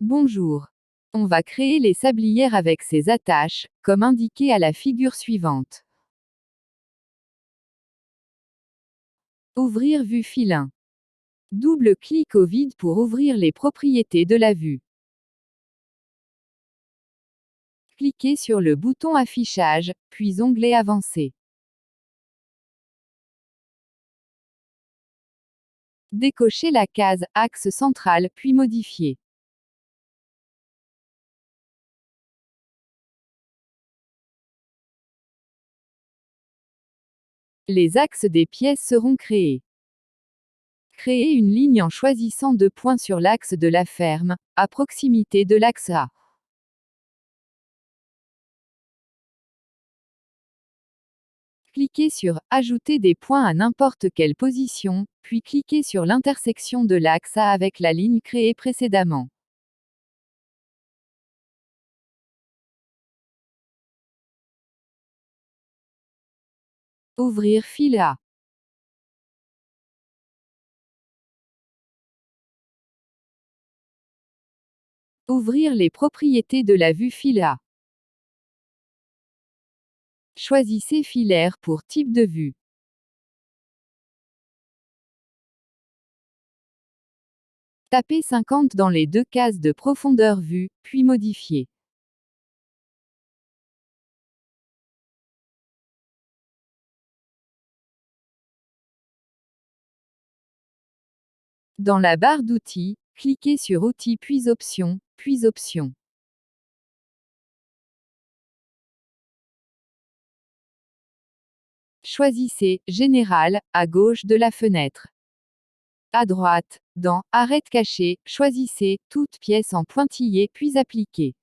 Bonjour. On va créer les sablières avec ces attaches, comme indiqué à la figure suivante. Ouvrir vue fil 1. Double-clic au vide pour ouvrir les propriétés de la vue. Cliquez sur le bouton Affichage, puis onglet Avancé. Décochez la case Axe central, puis Modifier. Les axes des pièces seront créés. Créez une ligne en choisissant 2 points sur l'axe de la ferme, à proximité de l'axe A. Cliquez sur Ajouter des points à n'importe quelle position, puis cliquez sur l'intersection de l'axe A avec la ligne créée précédemment. Ouvrir fil A. Ouvrir les propriétés de la vue fil A. Choisissez filaire pour type de vue. Tapez 50 dans les 2 cases de profondeur vue, puis modifiez. Dans la barre d'outils, cliquez sur Outils puis Options, puis Options. Choisissez Général, à gauche de la fenêtre. À droite, dans Arête cachée, choisissez Toute pièce en pointillé puis Appliquer.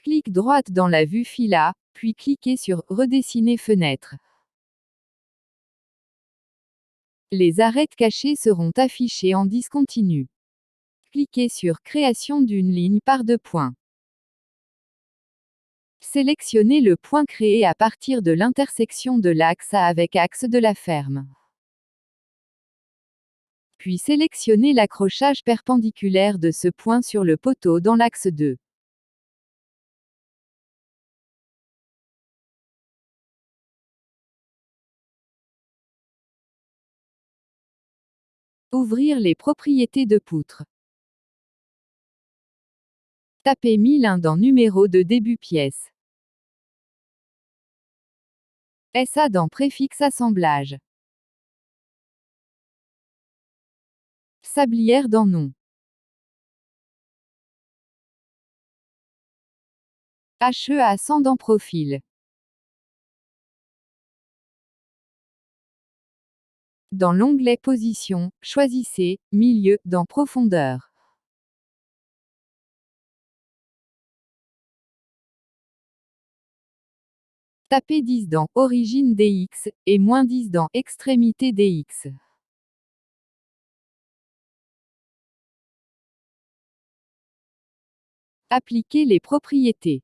Clic droite dans la vue fil A, puis cliquez sur Redessiner fenêtre. Les arêtes cachées seront affichées en discontinu. Cliquez sur Création d'une ligne par 2 points. Sélectionnez le point créé à partir de l'intersection de l'axe A avec axe de la ferme. Puis sélectionnez l'accrochage perpendiculaire de ce point sur le poteau dans l'axe 2. Ouvrir les propriétés de poutre. Tapez 1001 dans Numéro de début pièce. SA dans Préfixe assemblage. Sablière dans Nom. HEA 100 dans Profil. Dans l'onglet Position, choisissez Milieu dans Profondeur. Tapez 10 dans Origine DX et -10 dans Extrémité DX. Appliquez les propriétés.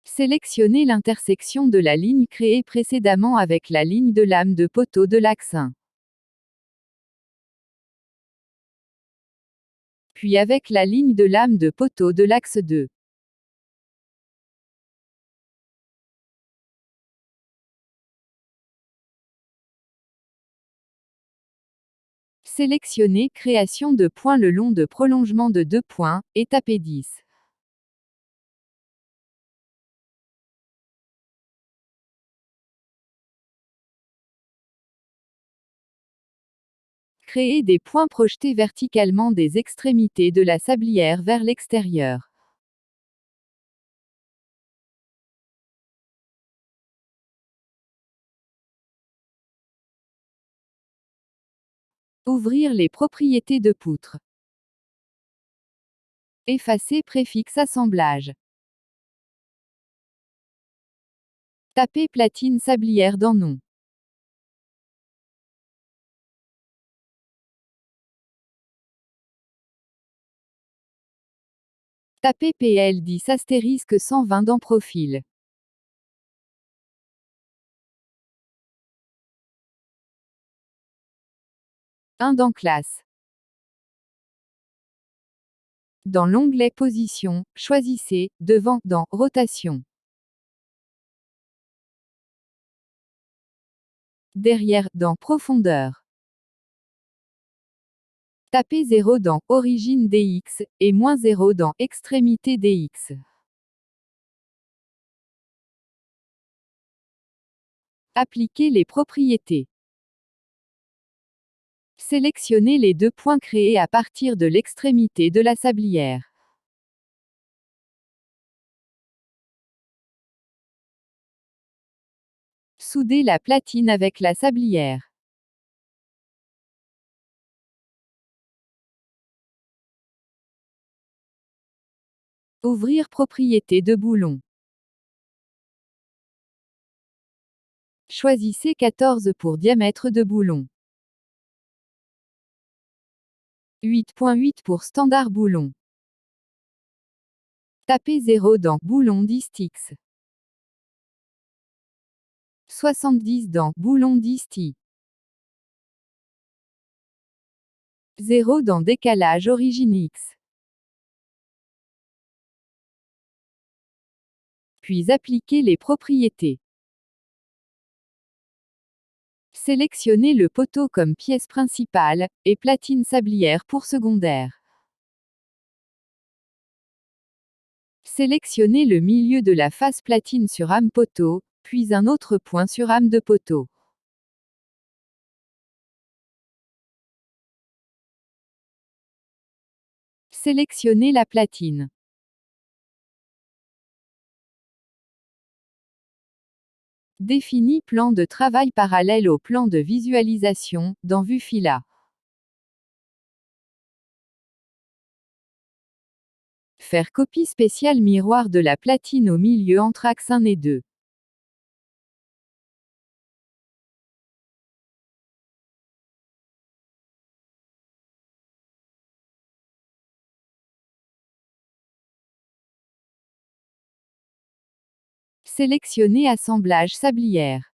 Sélectionnez l'intersection de la ligne créée précédemment avec la ligne de lame de poteau de l'axe 1. Puis avec la ligne de lame de poteau de l'axe 2. Sélectionnez Création de points le long de prolongement de 2 points, et tapez 10. Créez des points projetés verticalement des extrémités de la sablière vers l'extérieur. Ouvrir les propriétés de poutre. Effacer préfixe assemblage. Tapez platine sablière dans Nom. Tapez PL10 astérisque 120 dans Profil. 1 dans Classe. Dans l'onglet Position, choisissez Devant dans Rotation. Derrière dans Profondeur. Tapez 0 dans Origine dx et -0 dans Extrémité dx. Appliquez les propriétés. Sélectionnez les deux points créés à partir de l'extrémité de la sablière. Soudez la platine avec la sablière. Ouvrir propriété de boulon. Choisissez 14 pour diamètre de boulon. 8.8 pour standard boulon. Tapez 0 dans Boulon Distix. 70 dans Boulon Disti. 0 dans Décalage Origine X. Puis appliquez les propriétés. Sélectionnez le poteau comme pièce principale, et platine sablière pour secondaire. Sélectionnez le milieu de la face platine sur âme poteau, puis un autre point sur âme de poteau. Sélectionnez la platine. Définis plan de travail parallèle au plan de visualisation, dans Vue Fila. Faire copie spéciale miroir de la platine au milieu entre axe 1 et 2. Sélectionnez Assemblage sablière.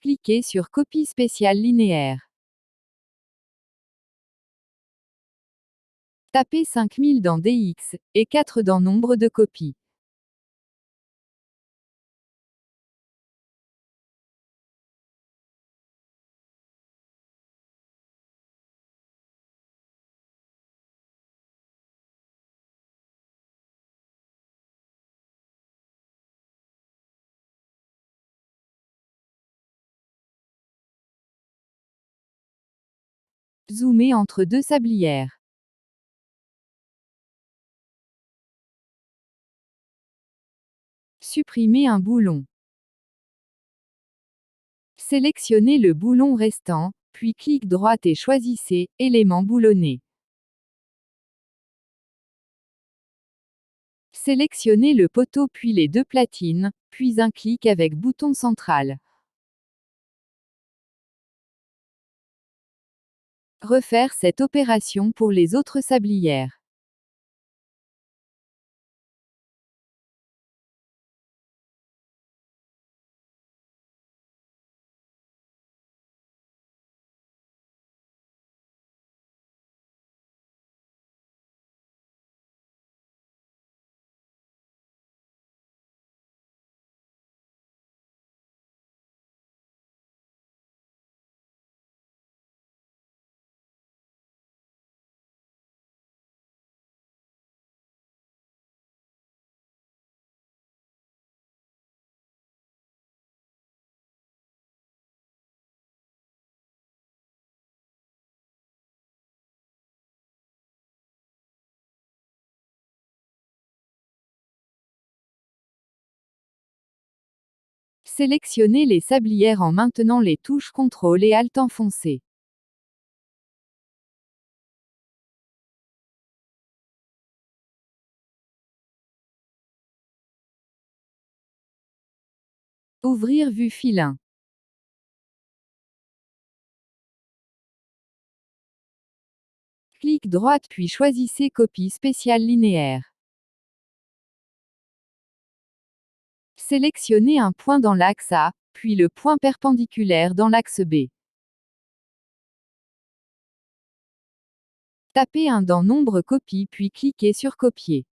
Cliquez sur Copie spéciale linéaire. Tapez 5000 dans DX, et 4 dans Nombre de copies. Zoomez entre deux sablières. Supprimez un boulon. Sélectionnez le boulon restant, puis clic droit et choisissez Élément boulonné. Sélectionnez le poteau puis les deux platines, puis un clic avec bouton central. Refaire cette opération pour les autres sablières. Sélectionnez les sablières en maintenant les touches CTRL et ALT enfoncées. Ouvrir Vue Fil 1. Clic droit puis choisissez Copie spéciale linéaire. Sélectionnez un point dans l'axe A, puis le point perpendiculaire dans l'axe B. Tapez 1 dans Nombre copie puis cliquez sur Copier.